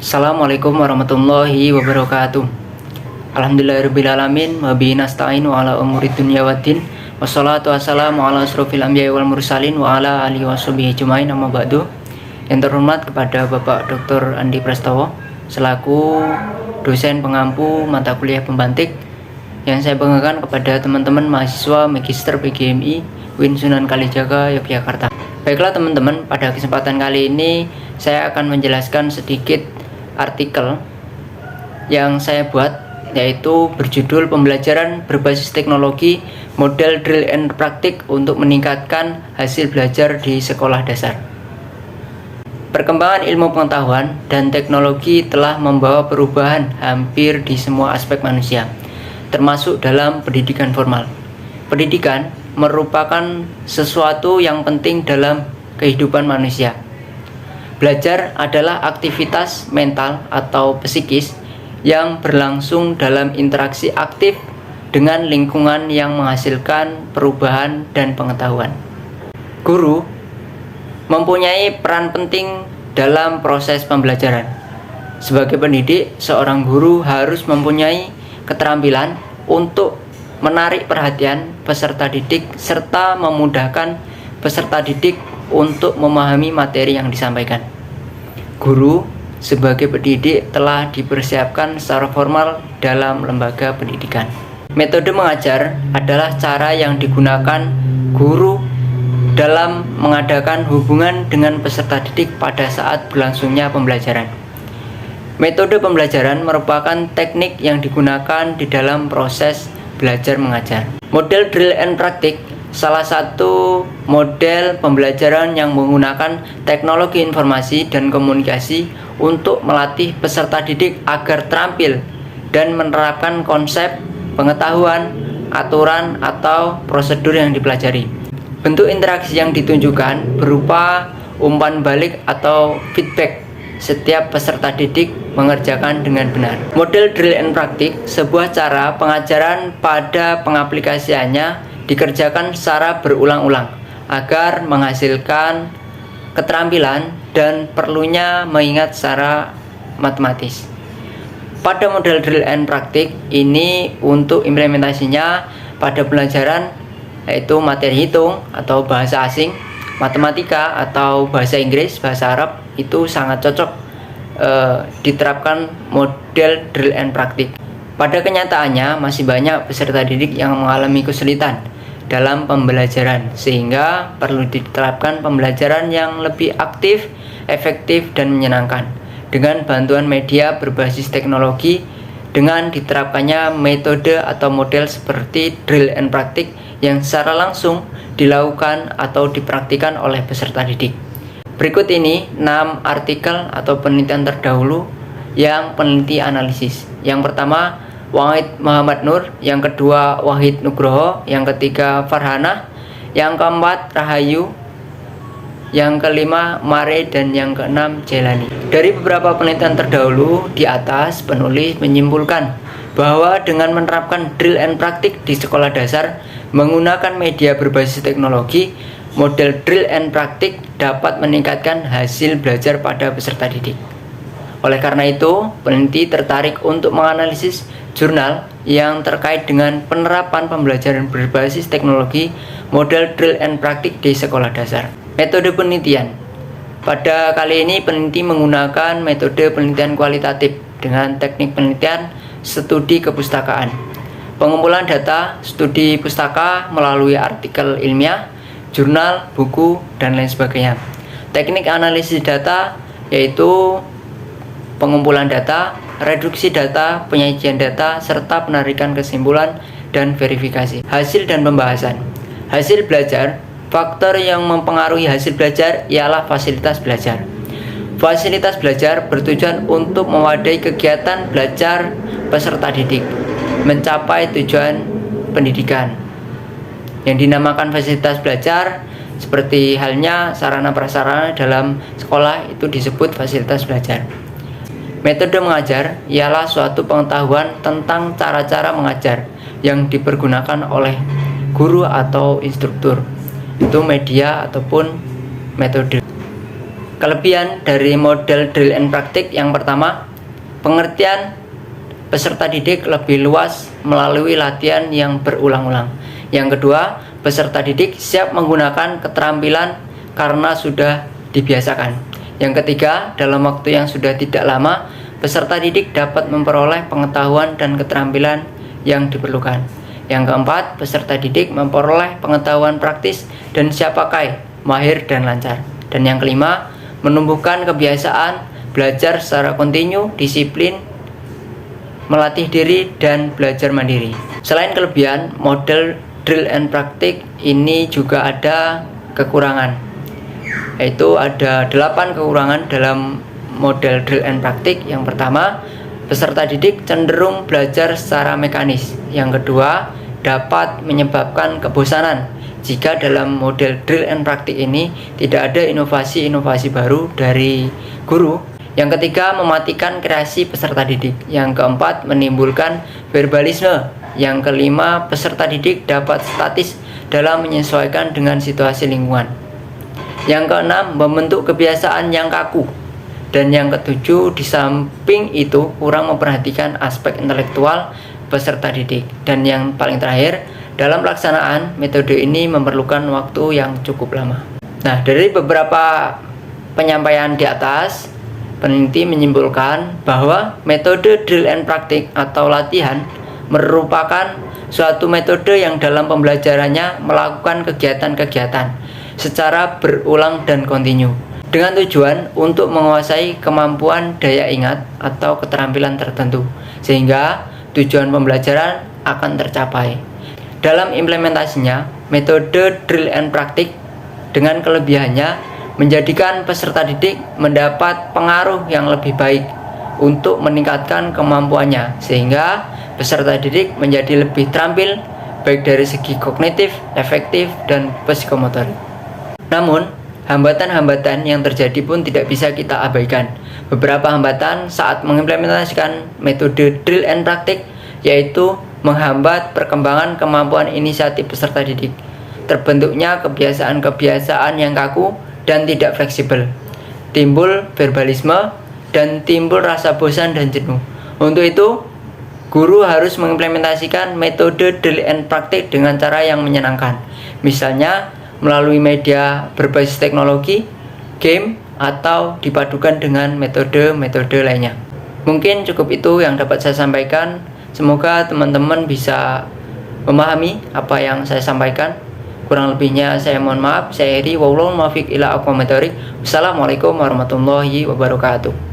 Assalamualaikum warahmatullahi wabarakatuh. Alhamdulillahirrabbilalamin. Wabihi nasta'inu ala umuri dunya waddin. Wassalatu wassalamu ala asrofil anbiya'i wal mursalin wa ala alihi washabihi ajmain, amma ba'du. Yang terhormat kepada Bapak Dr. Andi Prastowo selaku dosen pengampu mata kuliah pembantik, yang saya banggakan kepada teman-teman mahasiswa Magister PGMI UIN Sunan Kalijaga, Yogyakarta. Baiklah teman-teman, pada kesempatan kali ini saya akan menjelaskan sedikit artikel yang saya buat, yaitu berjudul Pembelajaran Berbasis Teknologi Model Drill and Praktik untuk Meningkatkan Hasil Belajar di Sekolah Dasar. Perkembangan ilmu pengetahuan dan teknologi telah membawa perubahan hampir di semua aspek manusia, termasuk dalam pendidikan formal. Pendidikan merupakan sesuatu yang penting dalam kehidupan manusia. Belajar adalah aktivitas mental atau psikis yang berlangsung dalam interaksi aktif dengan lingkungan yang menghasilkan perubahan dan pengetahuan. Guru mempunyai peran penting dalam proses pembelajaran. Sebagai pendidik, seorang guru harus mempunyai keterampilan untuk menarik perhatian peserta didik serta memudahkan peserta didik untuk memahami materi yang disampaikan. Guru sebagai pendidik telah dipersiapkan secara formal dalam lembaga pendidikan. Metode mengajar adalah cara yang digunakan guru dalam mengadakan hubungan dengan peserta didik pada saat berlangsungnya pembelajaran. Metode pembelajaran merupakan teknik yang digunakan di dalam proses belajar mengajar. Model drill and praktik salah satu model pembelajaran yang menggunakan teknologi informasi dan komunikasi untuk melatih peserta didik agar terampil dan menerapkan konsep, pengetahuan, aturan, atau prosedur yang dipelajari. Bentuk interaksi yang ditunjukkan berupa umpan balik atau feedback setiap peserta didik mengerjakan dengan benar. Model drill and praktik, sebuah cara pengajaran pada pengaplikasiannya dikerjakan secara berulang-ulang agar menghasilkan keterampilan dan perlunya mengingat secara matematis. Pada model drill and praktik ini, untuk implementasinya pada pelajaran yaitu materi hitung atau bahasa asing, matematika atau bahasa Inggris, bahasa Arab, itu sangat cocok diterapkan model drill and praktik. Pada kenyataannya masih banyak peserta didik yang mengalami kesulitan dalam pembelajaran, sehingga perlu diterapkan pembelajaran yang lebih aktif, efektif, dan menyenangkan dengan bantuan media berbasis teknologi. Dengan diterapkannya metode atau model seperti drill and praktik yang secara langsung dilakukan atau dipraktikkan oleh peserta didik. Berikut ini 6 artikel atau penelitian terdahulu yang peneliti analisis. Yang pertama, Wahid Muhammad Nur, yang kedua Wahid Nugroho, yang ketiga Farhanah, yang keempat Rahayu, yang kelima Mare, dan yang keenam Jelani. Dari beberapa penelitian terdahulu di atas, penulis menyimpulkan bahwa dengan menerapkan drill and praktik di sekolah dasar menggunakan media berbasis teknologi, model drill and praktik dapat meningkatkan hasil belajar pada peserta didik. Oleh karena itu, peneliti tertarik untuk menganalisis jurnal yang terkait dengan penerapan pembelajaran berbasis teknologi model drill and praktik di sekolah dasar. Metode penelitian. Pada kali ini peneliti menggunakan metode penelitian kualitatif dengan teknik penelitian studi kepustakaan, pengumpulan data studi pustaka melalui artikel ilmiah, jurnal, buku, dan lain sebagainya. Teknik analisis data yaitu pengumpulan data, reduksi data, penyajian data, serta penarikan kesimpulan dan verifikasi. Hasil dan pembahasan. Hasil belajar. Faktor yang mempengaruhi hasil belajar ialah fasilitas belajar. Fasilitas belajar bertujuan untuk mewadai kegiatan belajar peserta didik mencapai tujuan pendidikan. Yang dinamakan fasilitas belajar seperti halnya sarana prasarana dalam sekolah itu disebut fasilitas belajar. Metode mengajar ialah suatu pengetahuan tentang cara-cara mengajar yang dipergunakan oleh guru atau instruktur. Itu media ataupun metode. Kelebihan dari model drill and practice yang pertama, pengertian peserta didik lebih luas melalui latihan yang berulang-ulang. Yang kedua, peserta didik siap menggunakan keterampilan karena sudah dibiasakan. Yang ketiga, dalam waktu yang sudah tidak lama, peserta didik dapat memperoleh pengetahuan dan keterampilan yang diperlukan. Yang keempat, peserta didik memperoleh pengetahuan praktis dan siap pakai, mahir dan lancar. Dan yang kelima, menumbuhkan kebiasaan belajar secara kontinu, disiplin, melatih diri, dan belajar mandiri. Selain kelebihan, model drill and practice ini juga ada kekurangan, yaitu ada 8 kekurangan dalam model drill and practice. Yang pertama, peserta didik cenderung belajar secara mekanis. Yang kedua, dapat menyebabkan kebosanan jika dalam model drill and practice ini tidak ada inovasi-inovasi baru dari guru. Yang ketiga, mematikan kreasi peserta didik. Yang keempat, menimbulkan verbalisme. Yang kelima, peserta didik dapat statis dalam menyesuaikan dengan situasi lingkungan. Yang keenam, membentuk kebiasaan yang kaku. Dan yang ketujuh, di samping itu kurang memperhatikan aspek intelektual peserta didik. Dan yang paling terakhir, dalam pelaksanaan metode ini memerlukan waktu yang cukup lama. Nah, dari beberapa penyampaian di atas, peneliti menyimpulkan bahwa metode drill and practice atau latihan merupakan suatu metode yang dalam pembelajarannya melakukan kegiatan-kegiatan secara berulang dan kontinu dengan tujuan untuk menguasai kemampuan daya ingat atau keterampilan tertentu sehingga tujuan pembelajaran akan tercapai. Dalam implementasinya, metode drill and practice dengan kelebihannya menjadikan peserta didik mendapat pengaruh yang lebih baik untuk meningkatkan kemampuannya sehingga peserta didik menjadi lebih terampil baik dari segi kognitif, efektif, dan psikomotorik. Namun, hambatan-hambatan yang terjadi pun tidak bisa kita abaikan. Beberapa hambatan saat mengimplementasikan metode drill and practice yaitu menghambat perkembangan kemampuan inisiatif peserta didik, terbentuknya kebiasaan-kebiasaan yang kaku dan tidak fleksibel, timbul verbalisme, dan timbul rasa bosan dan jenuh. Untuk itu, guru harus mengimplementasikan metode drill and practice dengan cara yang menyenangkan, misalnya melalui media berbasis teknologi, game, atau dipadukan dengan metode-metode lainnya. Mungkin cukup itu yang dapat saya sampaikan. Semoga teman-teman bisa memahami apa yang saya sampaikan. Kurang lebihnya saya mohon maaf. Saya Heri, wallahul muwaffiq ila aqwamit thoriq. Wassalamualaikum warahmatullahi wabarakatuh.